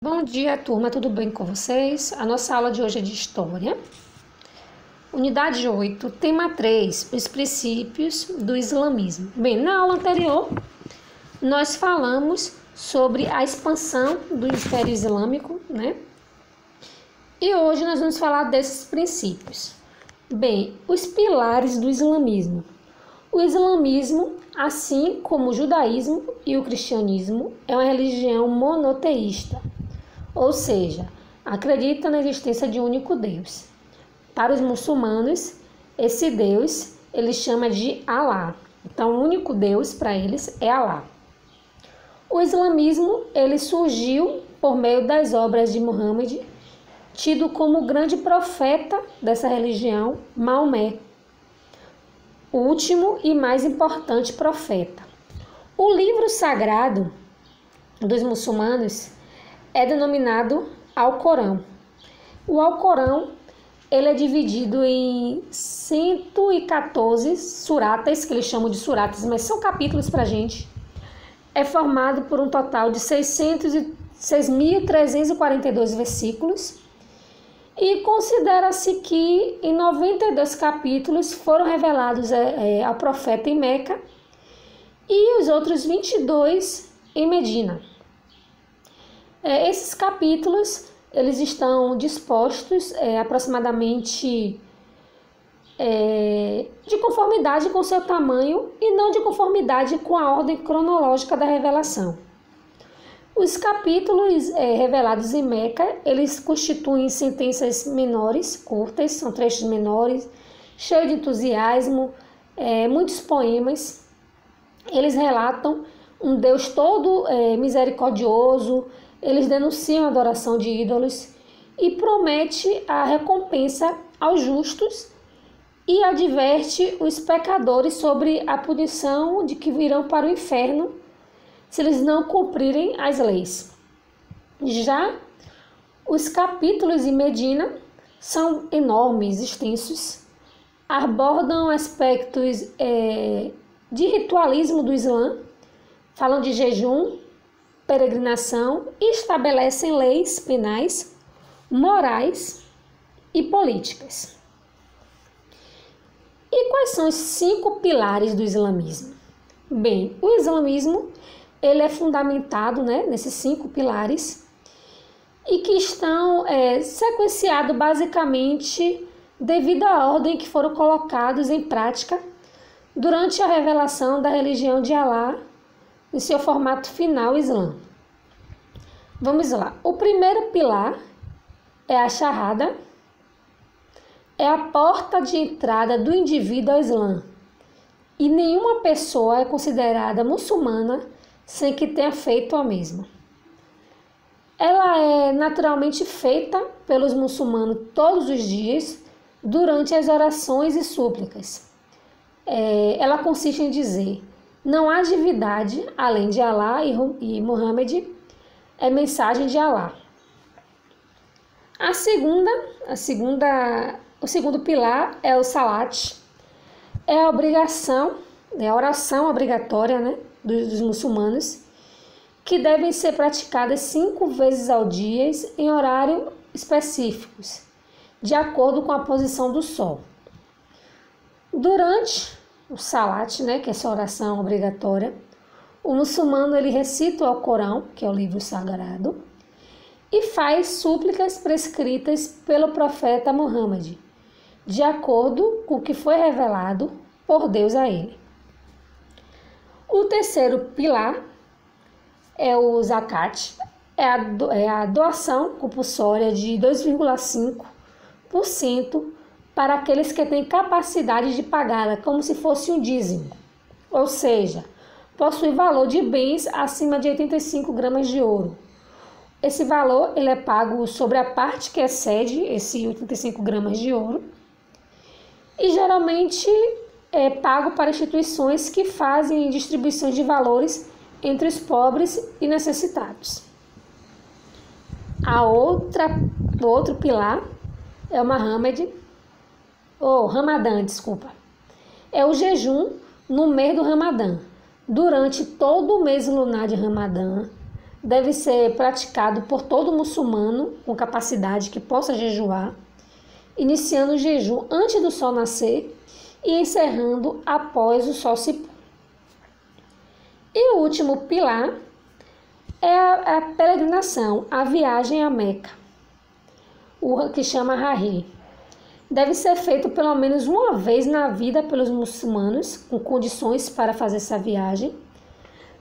Bom dia, turma, tudo bem com vocês? A nossa aula de hoje é de História. Unidade 8, tema 3, os princípios do islamismo. Bem, na aula anterior, nós falamos sobre a expansão do Império Islâmico, né? E hoje nós vamos falar desses princípios. Bem, os pilares do islamismo. O islamismo, assim como o judaísmo e o cristianismo, é uma religião monoteísta. Ou seja, acredita na existência de um único Deus. Para os muçulmanos, esse Deus ele chama de Alá. Então, o único Deus para eles é Alá. O islamismo ele surgiu por meio das obras de Muhammad, tido como o grande profeta dessa religião, Maomé, o último e mais importante profeta. O livro sagrado dos muçulmanos é denominado Alcorão. O Alcorão ele é dividido em 114 suratas, que eles chamam de suratas, mas são capítulos para a gente. É formado por um total de 6.342 versículos e considera-se que em 92 capítulos foram revelados ao profeta em Meca e os outros 22 em Medina. Esses capítulos eles estão dispostos aproximadamente de conformidade com seu tamanho e não de conformidade com a ordem cronológica da revelação. Os capítulos revelados em Meca, eles constituem sentenças menores, curtas, são trechos menores, cheios de entusiasmo, muitos poemas. Eles relatam um Deus todo misericordioso. Eles denunciam a adoração de ídolos e promete a recompensa aos justos e adverte os pecadores sobre a punição de que virão para o inferno se eles não cumprirem as leis. Já os capítulos em Medina são enormes, extensos, abordam aspectos de ritualismo do Islã, falam de jejum, peregrinação e estabelecem leis penais, morais e políticas. E quais são os 5 pilares do islamismo? Bem, o islamismo ele é fundamentado nesses 5 pilares e que estão sequenciados basicamente devido à ordem que foram colocados em prática durante a revelação da religião de Alá em seu formato final, Islã. Vamos lá. O primeiro pilar é a Shahada, é a porta de entrada do indivíduo ao Islã. E nenhuma pessoa é considerada muçulmana sem que tenha feito a mesma. Ela é naturalmente feita pelos muçulmanos todos os dias durante as orações e súplicas. Ela consiste em dizer: não há divindade além de Alá e Muhammad é mensagem de Alá. O segundo pilar é o Salat, é a obrigação, a oração obrigatória dos muçulmanos, que devem ser praticadas 5 vezes ao dia em horários específicos, de acordo com a posição do sol. Durante o Salat, que é essa oração obrigatória, o muçulmano ele recita o Alcorão, que é o livro sagrado, e faz súplicas prescritas pelo profeta Muhammad, de acordo com o que foi revelado por Deus a ele. O terceiro pilar é o Zakat, é a doação compulsória de 2,5% para aqueles que têm capacidade de pagá-la, como se fosse um dízimo, ou seja, possui valor de bens acima de 85 gramas de ouro. Esse valor ele é pago sobre a parte que excede esse 85 gramas de ouro e geralmente é pago para instituições que fazem distribuições de valores entre os pobres e necessitados. O outro pilar é o Ramadã, é o jejum no mês do Ramadã. Durante todo o mês lunar de Ramadã, deve ser praticado por todo muçulmano com capacidade que possa jejuar, iniciando o jejum antes do sol nascer e encerrando após o sol se pôr. E o último pilar é a peregrinação, a viagem a Meca, o que chama Hajj. Deve ser feito pelo menos uma vez na vida pelos muçulmanos, com condições para fazer essa viagem.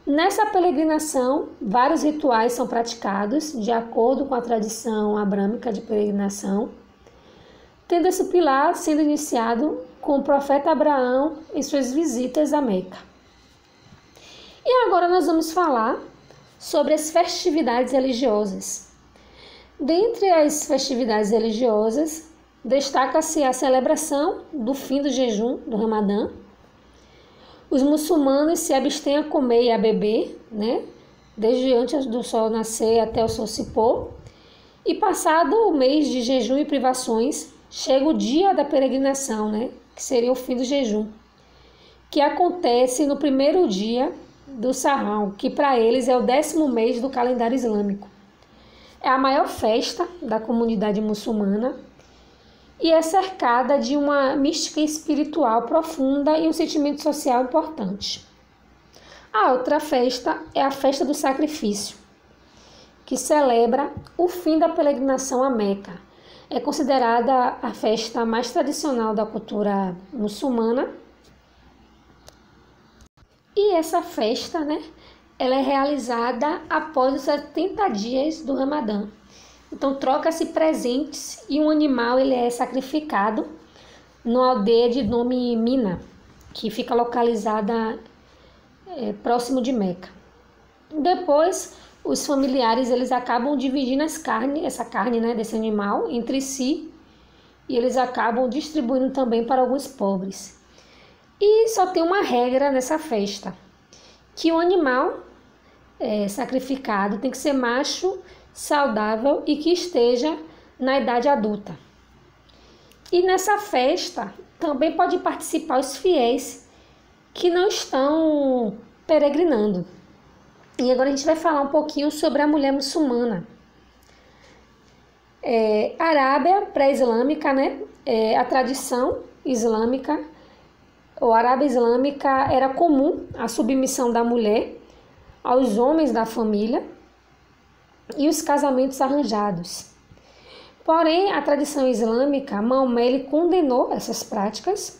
Nessa peregrinação, vários rituais são praticados, de acordo com a tradição abrâmica de peregrinação, tendo esse pilar sendo iniciado com o profeta Abraão em suas visitas a Meca. E agora nós vamos falar sobre as festividades religiosas. Dentre as festividades religiosas, destaca-se a celebração do fim do jejum do Ramadã. Os muçulmanos se abstêm a comer e a beber, desde antes do sol nascer até o sol se pôr. E passado o mês de jejum e privações, chega o dia da peregrinação, que seria o fim do jejum, que acontece no primeiro dia do Sarrão, que para eles é o 10º mês do calendário islâmico. É a maior festa da comunidade muçulmana e é cercada de uma mística espiritual profunda e um sentimento social importante. A outra festa é a festa do sacrifício, que celebra o fim da peregrinação a Meca. É considerada a festa mais tradicional da cultura muçulmana. E essa festa, ela é realizada após os 70 dias do Ramadã. Então, troca-se presentes e um animal ele é sacrificado numa aldeia de nome Mina, que fica localizada próximo de Meca. Depois, os familiares eles acabam dividindo essa carne desse animal entre si e eles acabam distribuindo também para alguns pobres. E só tem uma regra nessa festa, que o animal sacrificado tem que ser macho, saudável e que esteja na idade adulta. E nessa festa também pode participar os fiéis que não estão peregrinando. E agora a gente vai falar um pouquinho sobre a mulher muçulmana. A Arábia pré-islâmica, a tradição islâmica, ou Arábia islâmica, era comum a submissão da mulher aos homens da família e os casamentos arranjados. Porém, a tradição islâmica, Maomé ele condenou essas práticas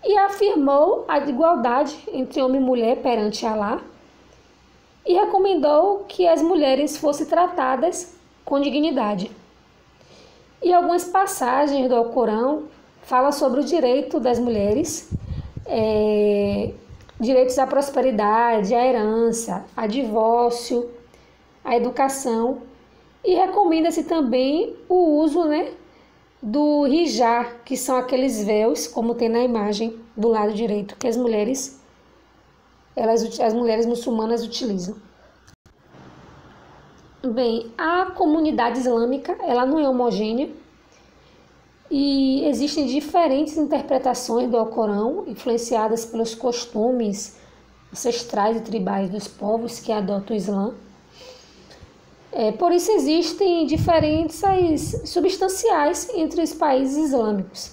e afirmou a igualdade entre homem e mulher perante Alá e recomendou que as mulheres fossem tratadas com dignidade. E algumas passagens do Alcorão falam sobre o direito das mulheres, direitos à prosperidade, à herança, a divórcio, à educação, e recomenda-se também o uso do hijab, que são aqueles véus, como tem na imagem do lado direito, que as mulheres muçulmanas utilizam. Bem, a comunidade islâmica ela não é homogênea e existem diferentes interpretações do Alcorão, influenciadas pelos costumes ancestrais e tribais dos povos que adotam o Islã. Por isso existem diferenças substanciais entre os países islâmicos.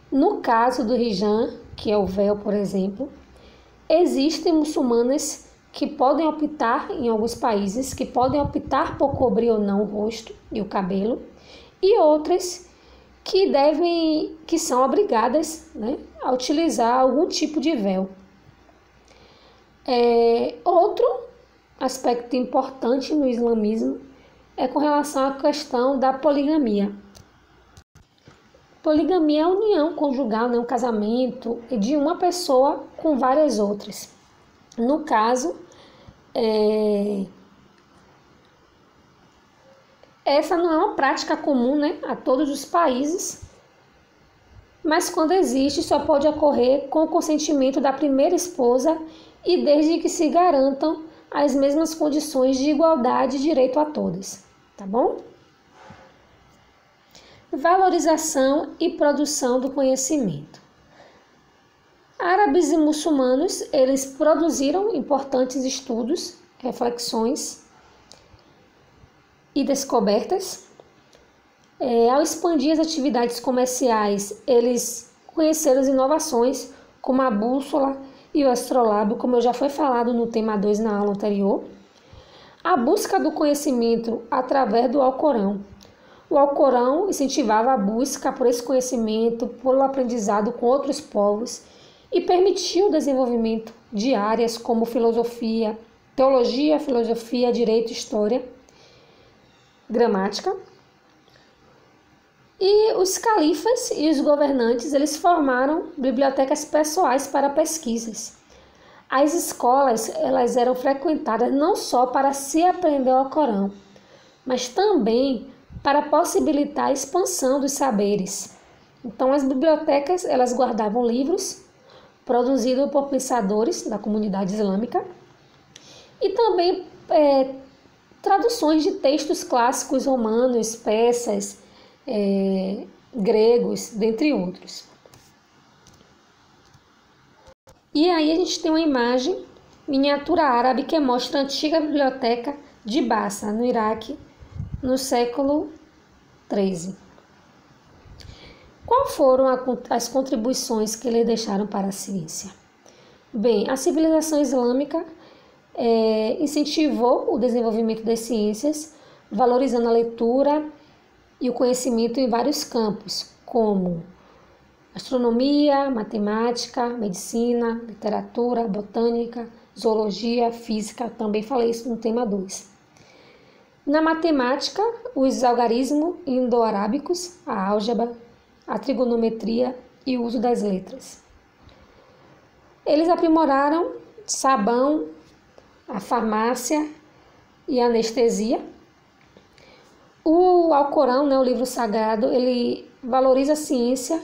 No caso do hijab, que é o véu, por exemplo, existem muçulmanas que podem optar, em alguns países, que podem optar por cobrir ou não o rosto e o cabelo, e outras que são obrigadas a utilizar algum tipo de véu. Outro aspecto importante no islamismo é com relação à questão da poligamia. Poligamia é a união conjugal, um casamento de uma pessoa com várias outras. No caso, essa não é uma prática comum a todos os países, mas quando existe só pode ocorrer com o consentimento da primeira esposa e desde que se garantam as mesmas condições de igualdade e direito a todas, tá bom? Valorização e produção do conhecimento. Árabes e muçulmanos, eles produziram importantes estudos reflexões e descobertas. Ao expandir as atividades comerciais, eles conheceram as inovações como a bússola e o astrolábio, como eu já foi falado no tema 2 na aula anterior. A busca do conhecimento através do Alcorão. O Alcorão incentivava a busca por esse conhecimento, pelo aprendizado com outros povos e permitiu o desenvolvimento de áreas como filosofia, teologia, filosofia, direito, história, gramática. E os califas e os governantes, eles formaram bibliotecas pessoais para pesquisas. As escolas, elas eram frequentadas não só para se aprender o Alcorão, mas também para possibilitar a expansão dos saberes. Então, as bibliotecas, elas guardavam livros produzidos por pensadores da comunidade islâmica e também traduções de textos clássicos romanos, persas, gregos, dentre outros. E aí a gente tem uma imagem miniatura árabe que mostra a antiga biblioteca de Bassa, no Iraque, no século XIII. Quais foram as contribuições que eles deixaram para a ciência? Bem, a civilização islâmica incentivou o desenvolvimento das ciências, valorizando a leitura e o conhecimento em vários campos, como astronomia, matemática, medicina, literatura, botânica, zoologia, física. Também falei isso no tema 2. Na matemática, os algarismos indo-arábicos, a álgebra, a trigonometria e o uso das letras. Eles aprimoraram sabão, a farmácia e a anestesia. O Alcorão, o livro sagrado, ele valoriza a ciência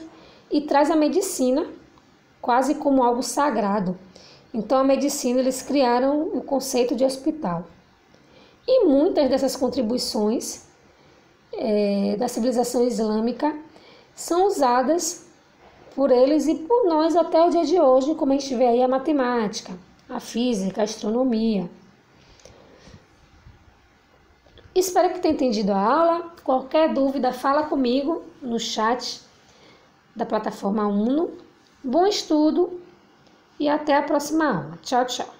e traz a medicina quase como algo sagrado. Então, a medicina, eles criaram o conceito de hospital. E muitas dessas contribuições da civilização islâmica são usadas por eles e por nós até o dia de hoje, como a gente vê aí a matemática, a física, a astronomia. Espero que tenha entendido a aula. Qualquer dúvida, fala comigo no chat da plataforma Uno. Bom estudo e até a próxima aula. Tchau, tchau.